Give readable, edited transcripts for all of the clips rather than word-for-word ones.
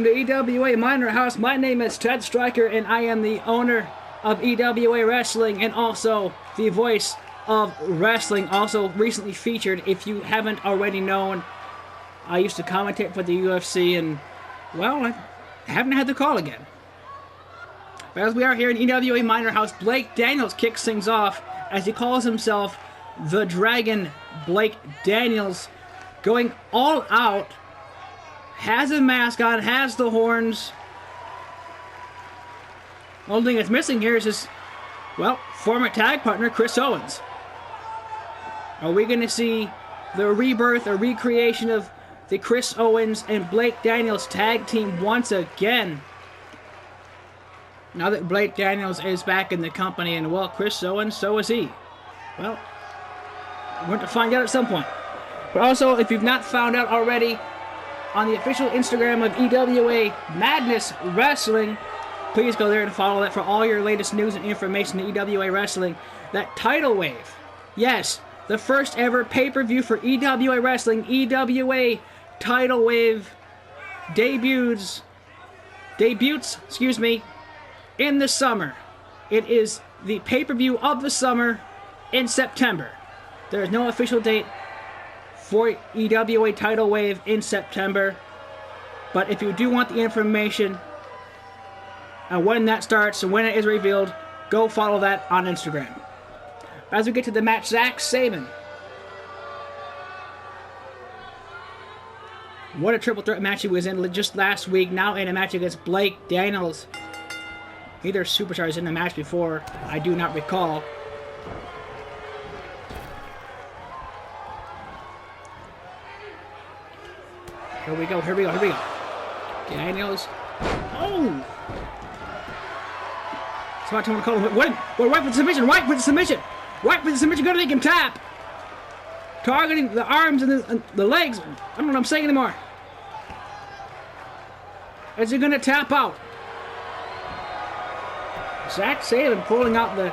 To EWA Minor House. My name is Ted Stryker, and I am the owner of EWA Wrestling and also the voice of wrestling. Also recently featured, if you haven't already known, I used to commentate for the UFC, and well, I haven't had the call again. But as we are here in EWA Minor House, Blake Daniels kicks things off as he calls himself the Dragon. Blake Daniels going all out. Has a mask on, has the horns. The only thing that's missing here is his, well, former tag partner, Chris Owens. Are we going to see the rebirth or recreation of the Chris Owens and Blake Daniels tag team once again? Now that Blake Daniels is back in the company, and well, Chris Owens, so is he. Well, we're going to find out at some point. But also, if you've not found out already, on the official Instagram of EWA Madness Wrestling, please go there and follow that for all your latest news and information in EWA Wrestling. That TidalWave, yes, the first ever pay-per-view for EWA Wrestling, EWA TidalWave debuts, in the summer. It is the pay-per-view of the summer in September. There is no official date for EWA TidalWave in September, but if you do want the information and when that starts and when it is revealed, go follow that on Instagram. As we get to the match, Zack Sabre. What a triple threat match he was in just last week, now in a match against Blake Daniels. Neither superstars in the match before, I do not recall. Here we go. Daniels. Oh! It's about time to call him. Wait, right for the submission. Right for the submission. Gonna make him tap. Targeting the arms and the legs. I don't know what I'm saying anymore. Is he gonna tap out? Zack Sabre pulling out the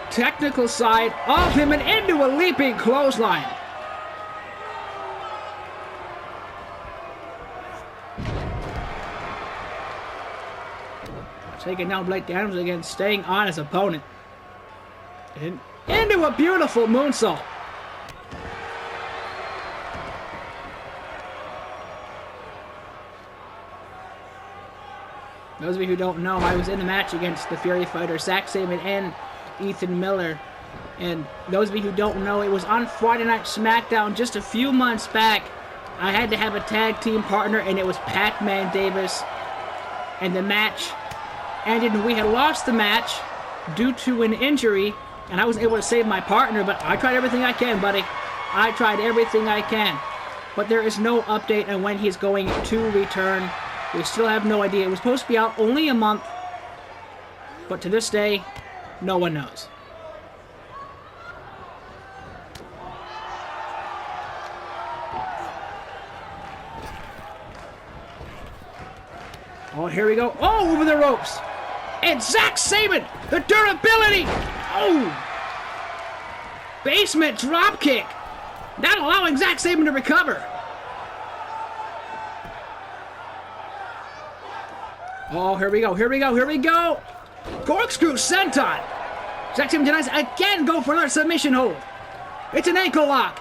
technical side of him and into a leaping clothesline. Taking down Blake Daniels again, staying on his opponent. And into a beautiful moonsault. Those of you who don't know, I was in the match against the Fury Fighter, Zack Sabre and Ethan Miller. And those of you who don't know, it was on Friday Night SmackDown just a few months back. I had to have a tag team partner, and it was Pac-Man Davis. And the match ended, and we had lost the match due to an injury, and I wasn't able to save my partner, but I tried everything I can, buddy. I tried everything I can. But there is no update on when he's going to return. We still have no idea. It was supposed to be out only a month, but to this day, no one knows. Oh, here we go. Oh, over the ropes. And Zack Sabre, the durability. Oh. Basement dropkick. Not allowing Zack Sabre to recover. Oh, here we go. Corkscrew senton. Zack Sabre denies again, go for another submission hold. It's an ankle lock.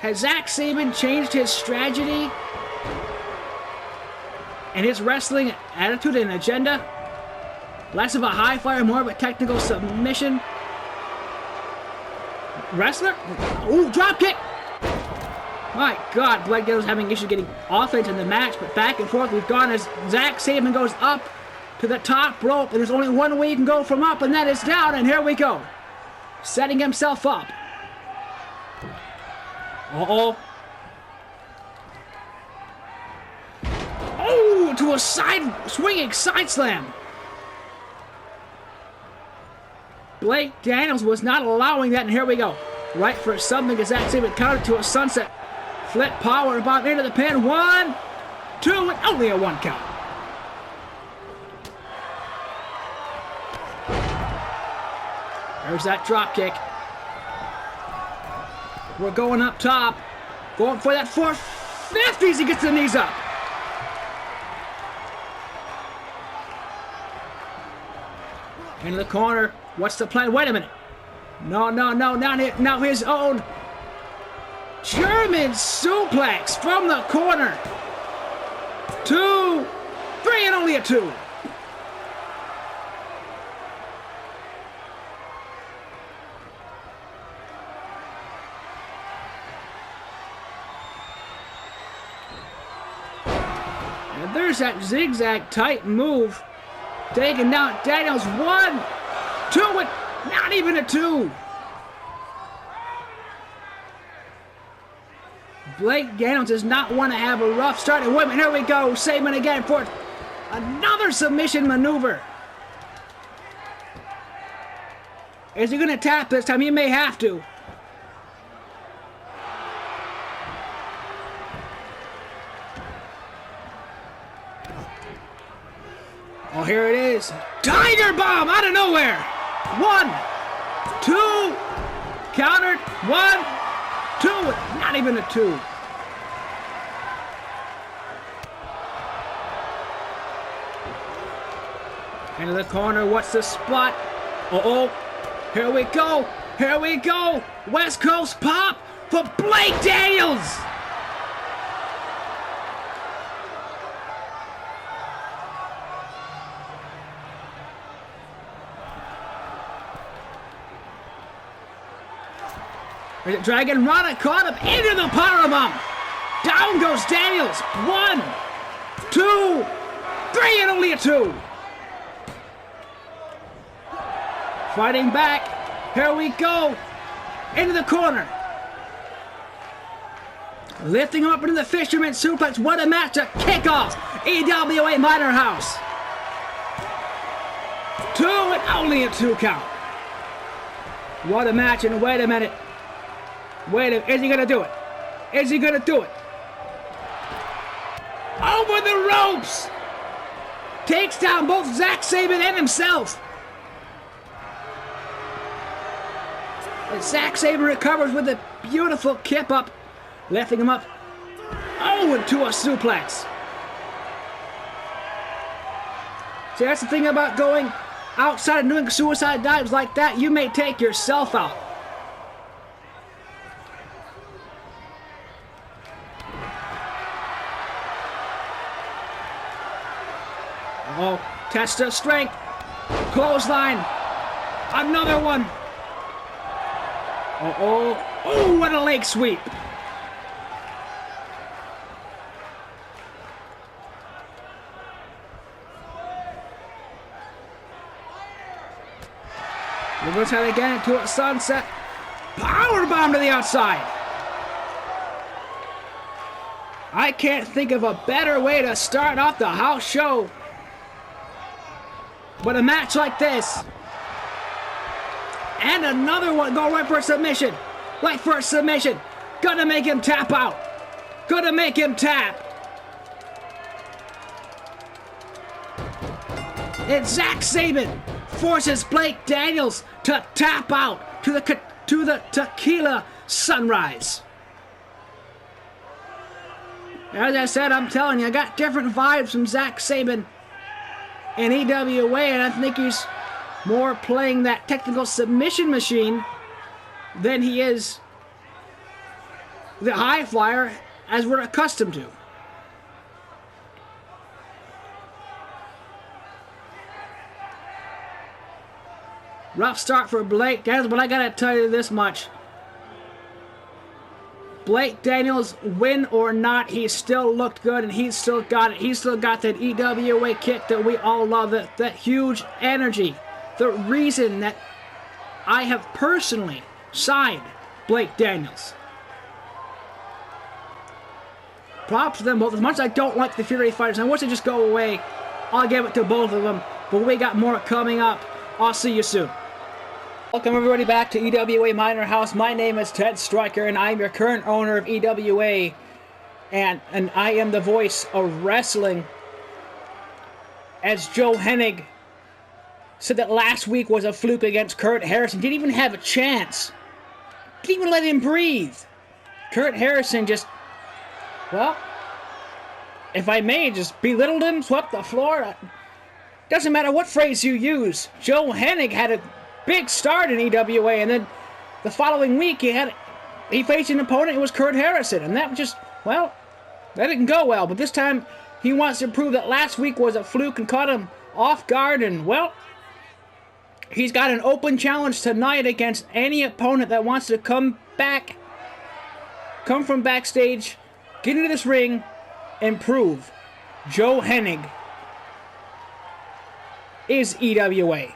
Has Zack Sabre changed his strategy and his wrestling attitude and agenda? Less of a high flyer, more of a technical submission. Wrestler? Ooh, drop kick! My God, Blake Daniels having issues getting offense in the match, but back and forth we've gone as Zack Sabre goes up to the top rope, and there's only one way you can go from up, and that is down, and here we go. Setting himself up. Uh-oh. Oh, to a swinging side slam. Blake Daniels was not allowing that, and here we go. Right for something as Zack Sabre counted to a sunset. Flip power bomb into the pin. 1, 2, and only a 1 count. There's that drop kick. We're going up top. Going for that 450 as he gets the knees up. In the corner. What's the plan? Wait a minute. No. Now his own German suplex from the corner. 2, 3, and only a 2. And there's that zigzag type move. Taking down Daniels. 1, 2, and not even a 2. Blake Daniels does not want to have a rough start. And wait a minute, here we go. Saban again for another submission maneuver. Is he going to tap this time? He may have to. Oh, here it is. Tiger bomb out of nowhere. 1, 2, countered. 1, 2, not even a 2. Into the corner, what's the spot? Uh-oh, here we go, here we go. West Coast pop for Blake Daniels. Dragon Rana caught him into the powerbomb. Down goes Daniels. 1, 2, 3, and only a 2. Fighting back. Here we go. Into the corner. Lifting him up into the fisherman suplex. What a match to kick off EWA Minor House. 2 and only a 2 count. What a match, and wait a minute. Is he going to do it? Is he going to do it? Over the ropes! Takes down both Zack Saban and himself. And Zack Saban recovers with a beautiful kip up, lifting him up. Oh, into a suplex. See, that's the thing about going outside and doing suicide dives like that. You may take yourself out. Oh, test of strength. Clothesline. Another one. Oh, what a leg sweep. We're going to try again to a sunset. Power bomb to the outside. I can't think of a better way to start off the house show. But a match like this. And another one. Go right for a submission. Right for a submission. Gonna make him tap out. Gonna make him tap. And Zack Saban forces Blake Daniels to tap out to the tequila sunrise. As I said, I'm telling you, I got different vibes from Zack Saban in EWA, and I think he's more playing that technical submission machine than he is the high flyer as we're accustomed to. Rough start for Blake Daniels, but I gotta tell you this much. Blake Daniels, win or not, he still looked good, and he's still got it. He's still got that EWA kick that we all love, that huge energy. The reason that I have personally signed Blake Daniels. Props to them both. As much as I don't like the Fury fighters, I wish they'd just go away. I'll give it to both of them. But we got more coming up. I'll see you soon. Welcome everybody back to EWA Minor House. My name is Ted Stryker, and I'm your current owner of EWA. And I am the voice of wrestling. As Joe Hennig said that last week was a fluke against Kurt Harrison. Didn't even have a chance Didn't even let him breathe. Kurt Harrison just, well, if I may, just belittled him, swept the floor. Doesn't matter what phrase you use. Joe Hennig had a big start in EWA, and then the following week he faced an opponent. It was Kurt Harrison, and that just, well, that didn't go well. But this time he wants to prove that last week was a fluke and caught him off guard, and well, he's got an open challenge tonight against any opponent that wants to come from backstage, get into this ring, and prove Joe Hennig is EWA.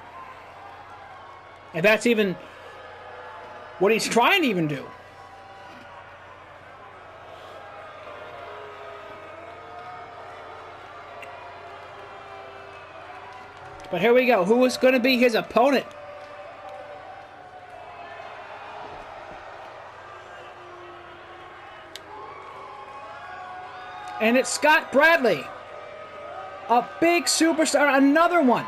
And that's even what he's trying to even do. But here we go. Who is going to be his opponent? And it's Scott Bradley. A big superstar. Another one.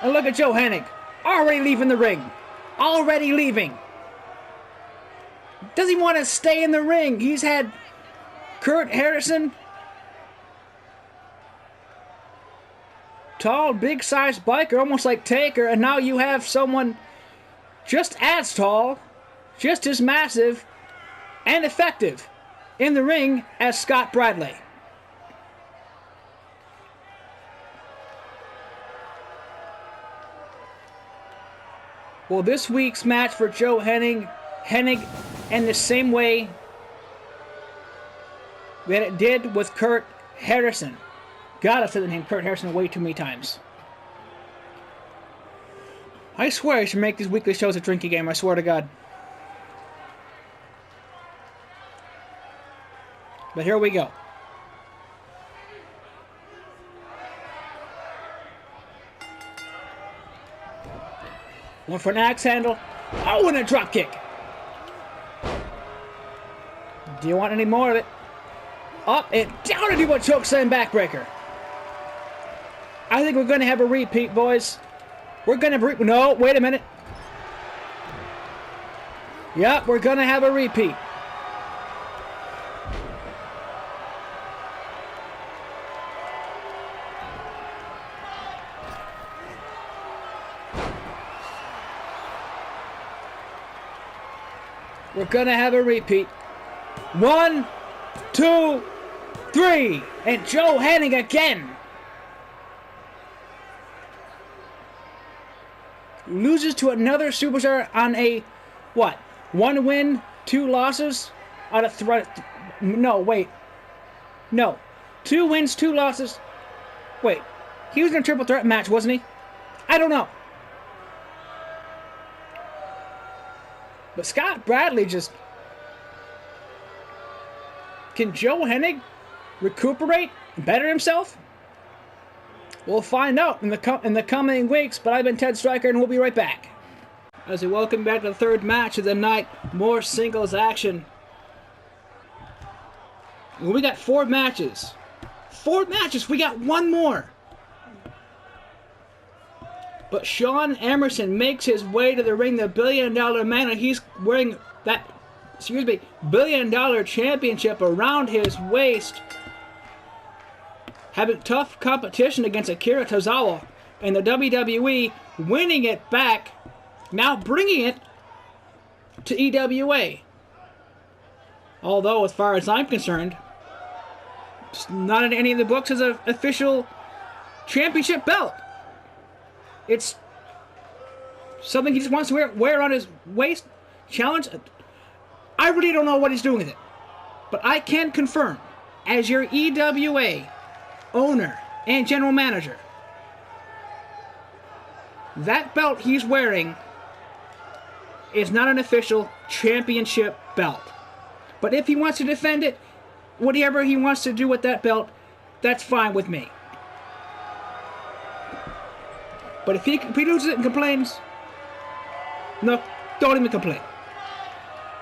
And look at Joe Hennig. Already leaving the ring. Already leaving. Does he want to stay in the ring? He's had Kurt Harrison. Tall, big-sized biker, almost like Taker. And now you have someone just as tall, just as massive, and effective in the ring as Scott Bradley. Well, this week's match for Joe Hennig in the same way that it did with Kurt Harrison. God, I've said the name Kurt Harrison way too many times. I swear I should make these weekly shows a drinking game, I swear to God. But here we go. One for an axe handle. Oh, and a drop kick. Do you want any more of it? Up and down to do a chokeslam backbreaker. I think we're going to have a repeat, boys. We're going to... No, wait a minute. Yep, we're going to have a repeat. We're going to have a repeat. 1, 2, 3. And Joe Hennig again. Loses to another superstar on a, what? 1 win, 2 losses? On a threat. No, wait. No. 2 wins, 2 losses. Wait. He was in a triple threat match, wasn't he? I don't know. But Scott Bradley just... Can Joe Hennig recuperate and better himself? We'll find out in the coming weeks, but I've been Ted Stryker, and we'll be right back. As we welcome back to the third match of the night, more singles action. We got 4 matches. 4 matches, we got 1 more. But Sean Emerson makes his way to the ring, the $1 billion man, and he's wearing that, $1 billion championship around his waist. Having tough competition against Akira Tozawa and the WWE, winning it back, now bringing it to EWA. Although, as far as I'm concerned, it's not in any of the books as an official championship belt. It's something he just wants to wear on his waist. Challenge. I really don't know what he's doing with it. But I can confirm, as your EWA owner and general manager, that belt he's wearing is not an official championship belt. But if he wants to defend it, whatever he wants to do with that belt, that's fine with me. But if he loses it and complains, no, don't even complain.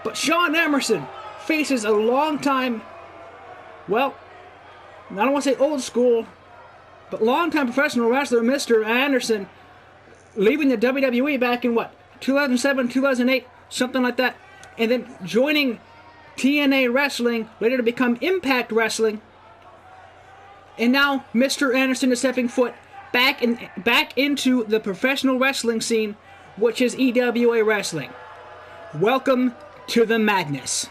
But Sean Emerson faces a long time, well, I don't want to say old school, but long-time professional wrestler Mr. Anderson, leaving the WWE back in what, 2007, 2008, something like that. And then joining TNA Wrestling, later to become Impact Wrestling. And now Mr. Anderson is stepping foot back into the professional wrestling scene, which is EWA Wrestling. Welcome to the madness.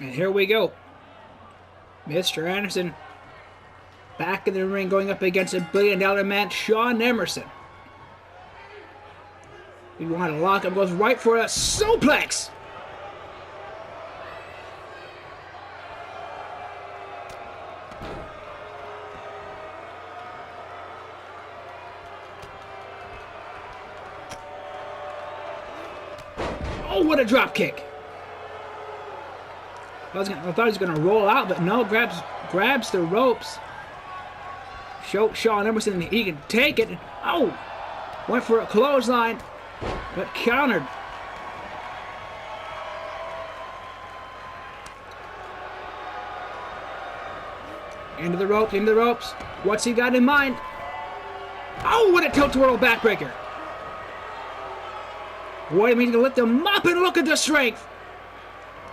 And here we go. Mr. Anderson back in the ring going up against a $1 billion man, Shawn Emerson. We want to lock him, goes right for a suplex. Oh, what a drop kick. I thought he was going to roll out, but no, grabs the ropes. Show Shawn Emerson he can take it. Oh! Went for a clothesline, but countered. Into the ropes. What's he got in mind? Oh, what a tilt-a-whirl backbreaker. What, I mean, to lift him up and look at the strength.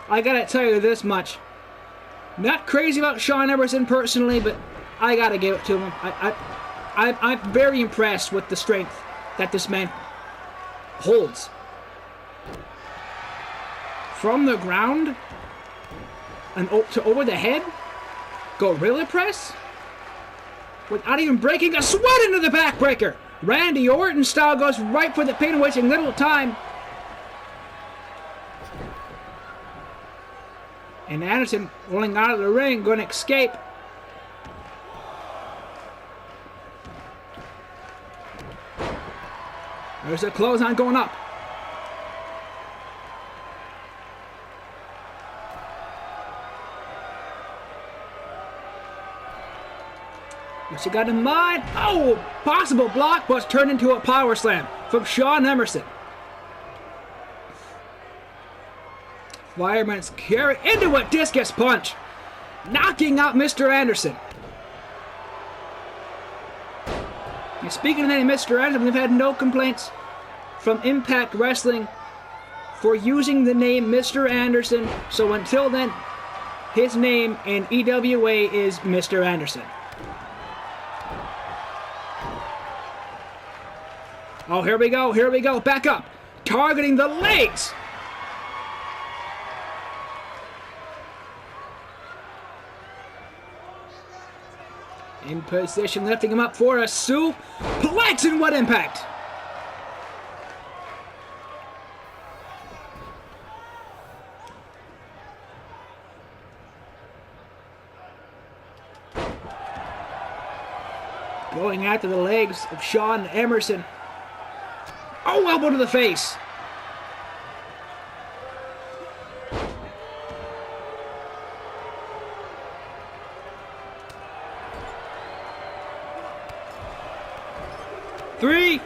I gotta tell you this much. Not crazy about Shawn Emerson personally, but I gotta give it to him. I'm very impressed with the strength that this man holds. From the ground and to over the head, gorilla press, without even breaking a sweat into the backbreaker. Randy Orton style goes right for the pin, wasting little time. And Anderson rolling out of the ring, going to escape. There's a clothesline going up. What's he got in mind? Oh, possible block, but turned into a power slam from Shawn Emerson. Fireman's carry into a discus punch, knocking out Mr. Anderson. And speaking of that, Mr. Anderson, they've had no complaints from Impact Wrestling for using the name Mr. Anderson. So until then, his name in EWA is Mr. Anderson. Oh, here we go, back up, targeting the legs. In position, lifting him up for a suplex, and what impact! Going after the legs of Shawn Emerson. Oh, elbow to the face. Three.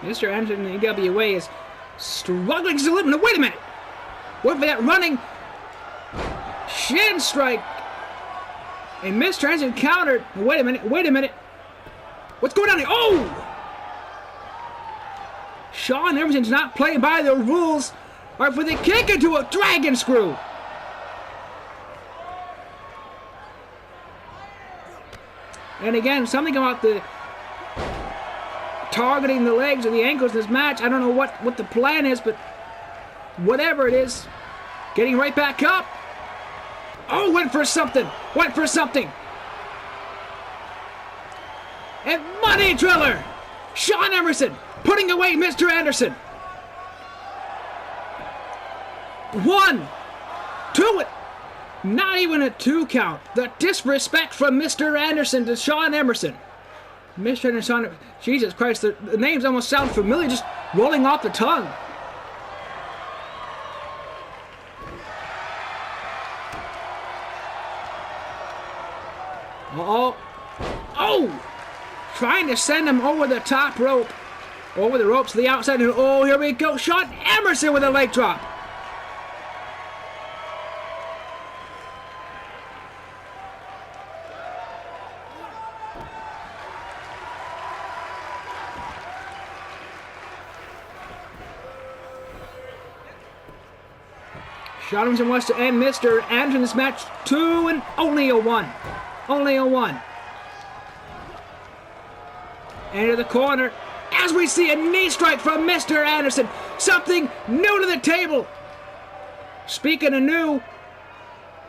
Mr. Anderson in the EWA is struggling to live. Wait a minute. What for that running shin strike? And Mr. Anderson countered. Wait a minute. What's going on here? Oh! Shawn Emerson's not playing by the rules. Or for the kick into a dragon screw. And again, something about the targeting the legs or the ankles in this match. I don't know what the plan is, but whatever it is, getting right back up. Oh, went for something. And money driller. Shawn Emerson putting away Mr. Anderson. 1, 2, not even a 2 count. The disrespect from Mr. Anderson to Shawn Emerson. Mr. Anderson, Jesus Christ, the names almost sound familiar, just rolling off the tongue. Uh-oh. Oh! Trying to send him over the top rope. Over the ropes to the outside. And oh, here we go. Sean Emerson with a leg drop. Sean Emerson wants to end Mr. Anderson's match 2 and only a 1. Only a 1. Into the corner. As we see a knee strike from Mr. Anderson. Something new to the table. Speaking of new,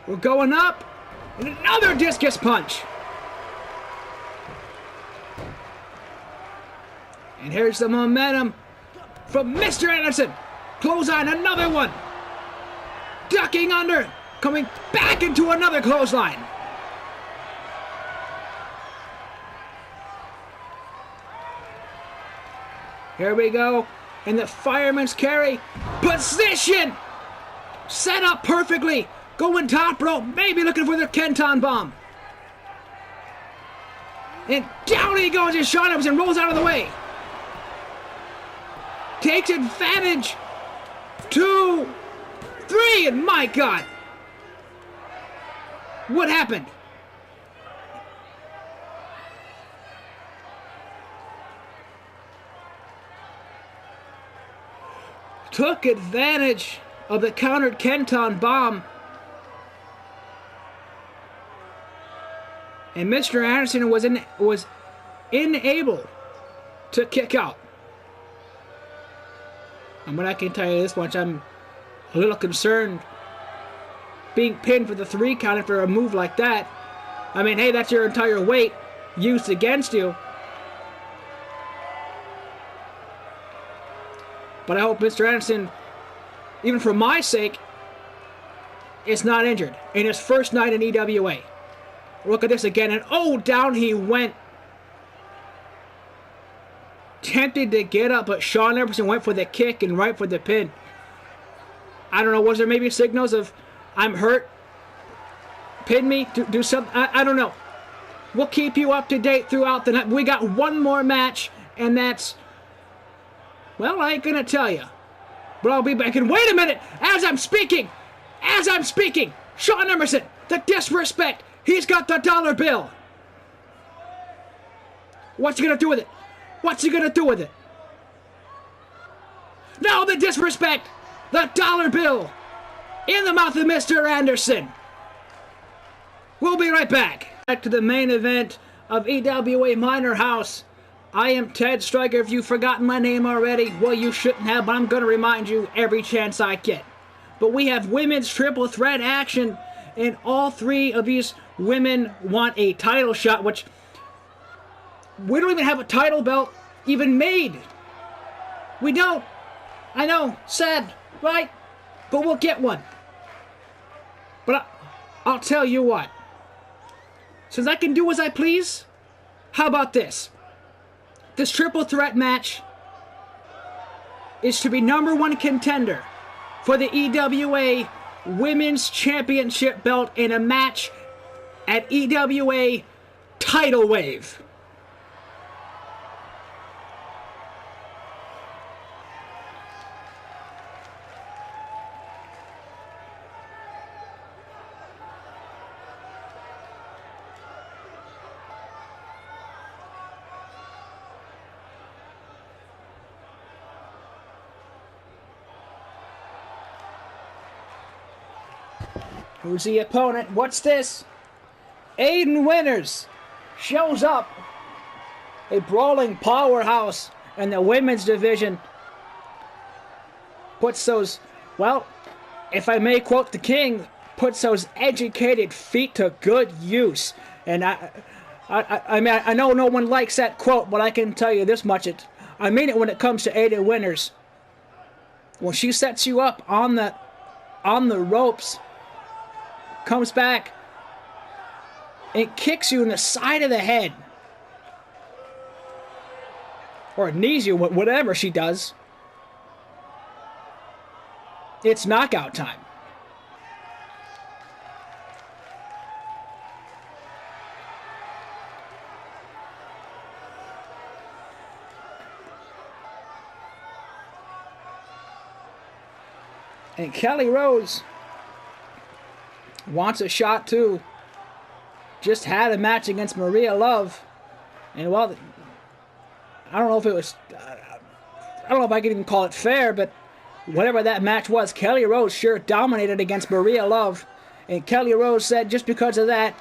we're going up. And another discus punch. And here's the momentum from Mr. Anderson. Clothesline, another one. Ducking under. Coming back into another clothesline. Here we go. And the fireman's carry. Position. Set up perfectly. Going top rope. Maybe looking for the Kenton bomb. And down he goes as Sean Emerson rolls out of the way. Takes advantage. 2, 3, and my God. What happened? Took advantage of the countered Kenton bomb. And Mr. Anderson was unable to kick out. And when I can tell you this much, I'm a little concerned being pinned for the 3 count after a move like that. I mean, hey, that's your entire weight used against you. But I hope Mr. Anderson, even for my sake, is not injured in his first night in EWA. Look at this again, and oh, down he went. Tempted to get up, but Sean Emerson went for the kick and right for the pin. I don't know, was there maybe signals of, I'm hurt, pin me, do something, I don't know. We'll keep you up to date throughout the night. We got one more match, and that's, well, I ain't gonna tell you. But I'll be back. And wait a minute! As I'm speaking, Sean Emerson, the disrespect, he's got the dollar bill. What's he gonna do with it? What's he gonna do with it? No, the disrespect! The dollar bill! In the mouth of Mr. Anderson! We'll be right back. Back to the main event of EWA Minor House. I am Ted Striker. If you've forgotten my name already, well, you shouldn't have, but I'm going to remind you every chance I get. But we have women's triple threat action, and all 3 of these women want a title shot, which we don't even have a title belt even made. We don't. I know, sad, right? But we'll get one. But I'll tell you what. Since I can do as I please, how about this? This triple threat match is to be #1 contender for the EWA Women's Championship belt in a match at EWA TidalWave. Who's the opponent? What's this? Aiden Winters shows up. A brawling powerhouse in the women's division. Puts those, well, if I may quote the king, puts those educated feet to good use. And I mean, I know no one likes that quote, but I can tell you this much. I mean it when it comes to Aiden Winters. When she sets you up on the ropes, comes back and kicks you in the side of the head. Or knees you, whatever she does. It's knockout time. And Kelly Rose wants a shot too. Just had a match against Maria Love. And well, I don't know if it was, I don't know if I can even call it fair, but whatever that match was, Kelly Rose sure dominated against Maria Love. And Kelly Rose said just because of that,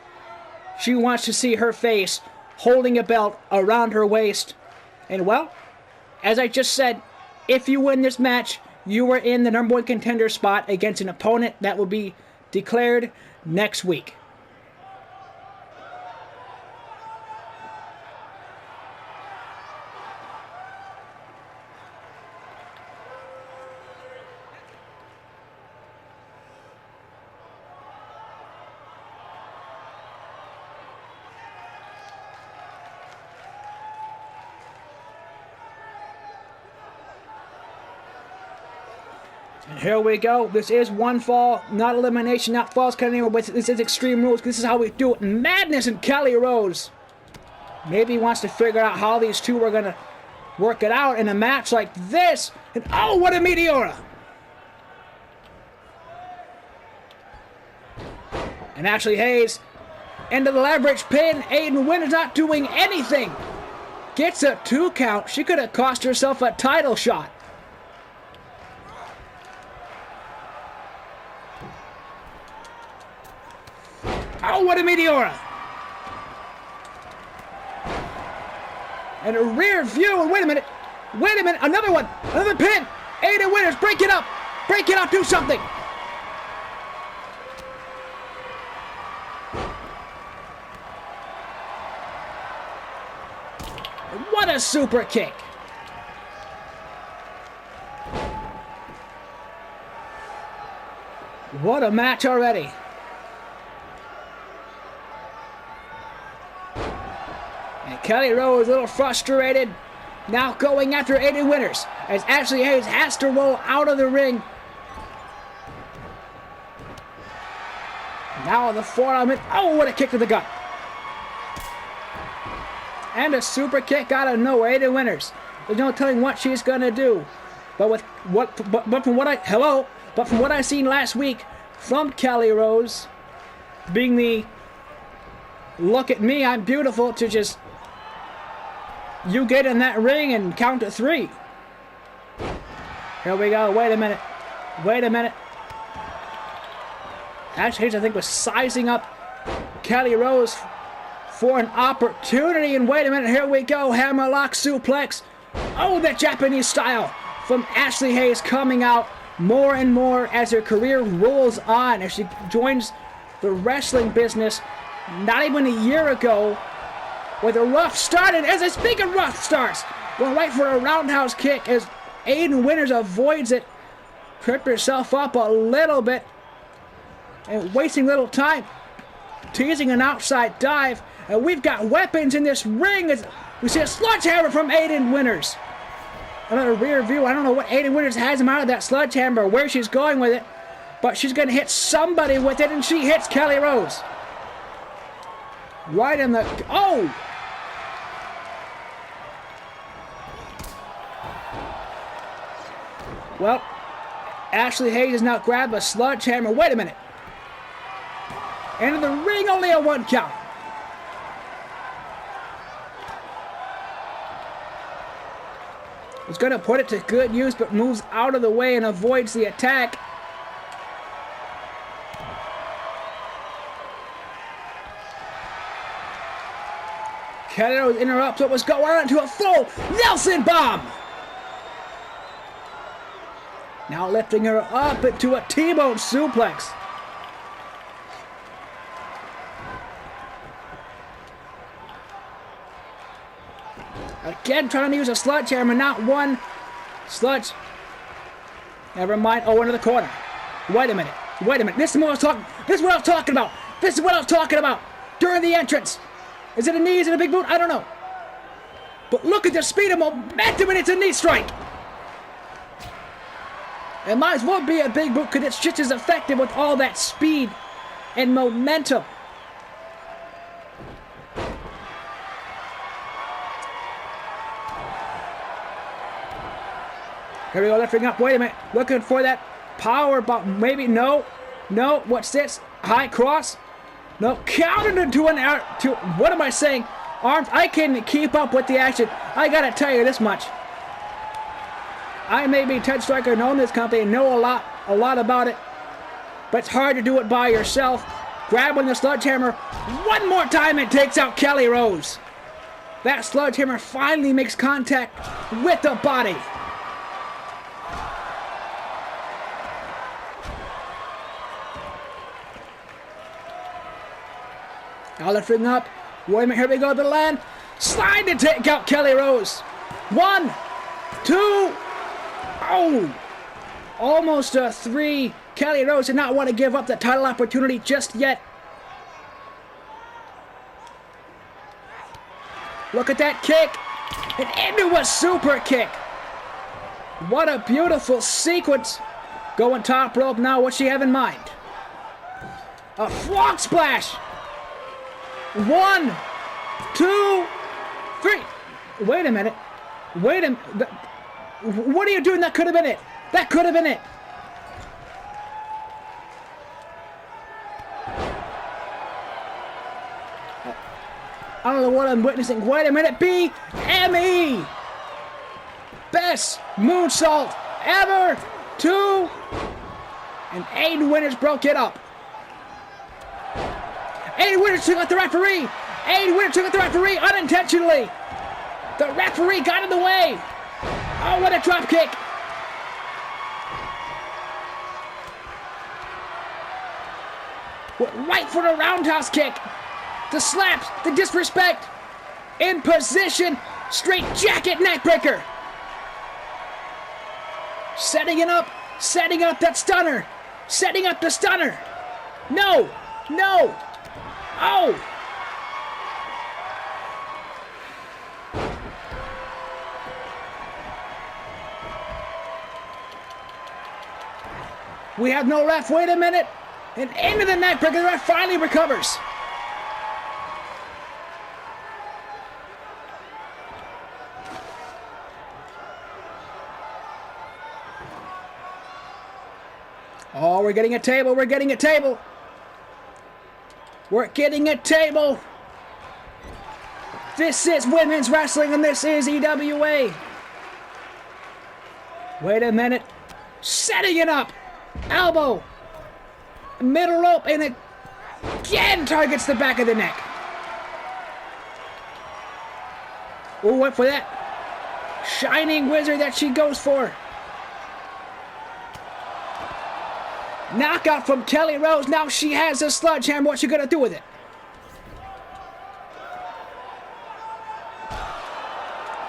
she wants to see her face holding a belt around her waist. And well, as I just said, if you win this match, you are in the #1 contender spot against an opponent that will be declared next week. And here we go. This is one fall, not elimination, not falls count anymore, but this is Extreme Rules. This is how we do it. Madness and Kelly Rose. Maybe he wants to figure out how these two are going to work it out in a match like this. And oh, what a Meteora. And Ashley Hayes into the leverage pin. Aiden Winter's not doing anything. Gets a 2 count. She could have cost herself a title shot. Oh, what a Meteora! And a rear view, and wait a minute, another one, another pin! Aiden Winters, break it up, do something! What a super kick! What a match already! Kelly Rose a little frustrated, now going after Aiden Winters as Ashley Hayes has to roll out of the ring. Now on the forearm, and oh, what a kick to the gut. And a super kick out of nowhere, Aiden Winters. There's no telling what she's gonna do. But from what I seen last week from Kelly Rose, being the look at me, I'm beautiful, to just you get in that ring and count to 3. Here we go. Wait a minute. Ashley Hayes, I think, was sizing up Kelly Rose for an opportunity. And wait a minute. Here we go. Hammerlock suplex. Oh, that Japanese style from Ashley Hayes coming out more and more as her career rolls on, as she joins the wrestling business not even a year ago, with a rough start. And as I speak of rough starts, going right for a roundhouse kick as Aiden Winters avoids it, tripped herself up a little bit and wasting little time, teasing an outside dive. And we've got weapons in this ring as we see a sledgehammer from Aiden Winters. Another rear view. I don't know what Aiden Winters has him out of that sledgehammer or where she's going with it, but she's going to hit somebody with it, and she hits Kelly Rose. Right in the... Oh! Well, Ashley Hayes has now grabbed a sledgehammer. Wait a minute. Into the ring, only a 1 count. He's going to put it to good use, but moves out of the way and avoids the attack. Kelly Rose interrupts what was going on into a full Nelson bomb. Now lifting her up into a T-bone suplex. Again, trying to use a sledgehammer, not one sludge. Never mind. Oh, into the corner. Wait a minute. This is what I was talking about. During the entrance. Is it a knee? Is it a big boot? I don't know. But look at the speed and momentum, and it's a knee strike. It might as well be a big boot because it's just as effective with all that speed and momentum. Here we go, lifting up. Wait a minute. Looking for that Power bomb. Maybe. No. No. What's this? High cross. No. Countered into an air. What am I saying? Arms. I can't keep up with the action. I gotta tell you this much. I may be Ted Striker, known this company, know a lot about it, but it's hard to do it by yourself. Grabbing the sledgehammer one more time and takes out Kelly Rose. That sledgehammer finally makes contact with the body. Now lifting up. Wait a minute, here we go to the land. Slide to take out Kelly Rose. 1, 2. Oh! Almost a 3. Kelly Rose did not want to give up the title opportunity just yet. Look at that kick. And into a super kick. What a beautiful sequence. Going top rope now. What's she have in mind? A frog splash. 1, 2, 3. Wait a minute. Wait a minute. What are you doing? That could have been it. That could have been it. I don't know what I'm witnessing. Wait a minute. BME. Best moonsault ever. 2. And Aiden Winters broke it up. Aiden Winters took out the referee. Aiden Winters took out the referee unintentionally. The referee got in the way. Oh, what a drop kick. Right for the roundhouse kick. The slaps, the disrespect. In position, straight jacket neckbreaker. Setting up that stunner. Setting up the stunner. No, no. Oh. We have no ref. Wait a minute. And into the neckbreaker. The ref finally recovers. Oh, we're getting a table. We're getting a table. We're getting a table. This is women's wrestling, and this is EWA. Wait a minute. Setting it up. Elbow. Middle rope, and it again targets the back of the neck. Oh, went for that. Shining wizard that she goes for. Knockout from Kelly Rose. Now she has a sledgehammer. What's she going to do with it?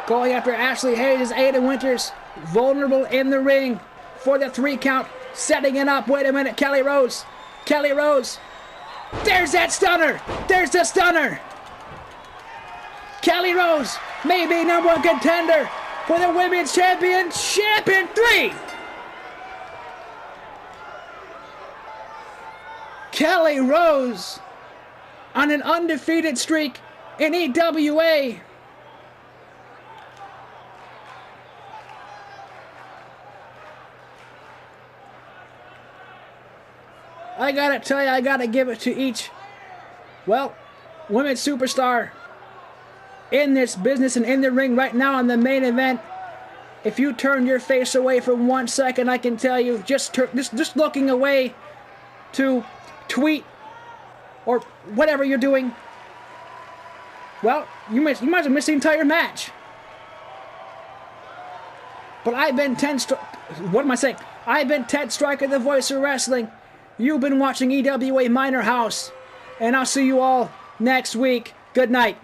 Going after Ashley Hayes is Aiden Winters. Vulnerable in the ring for the 3 count. Setting it up. Wait a minute. Kelly Rose. Kelly Rose. There's that stunner. There's the stunner. Kelly Rose may be #1 contender for the Women's Championship in 3. Kelly Rose on an undefeated streak in EWA. I gotta tell you, I gotta give it to each, well, women's superstar in this business and in the ring right now in the main event. If you turn your face away for 1 second, I can tell you, just looking away to tweet or whatever you're doing, well, you might as well miss the entire match. But I've been what am I saying? I've been Ted Striker, the voice of wrestling. You've been watching EWA Minor House, and I'll see you all next week. Good night.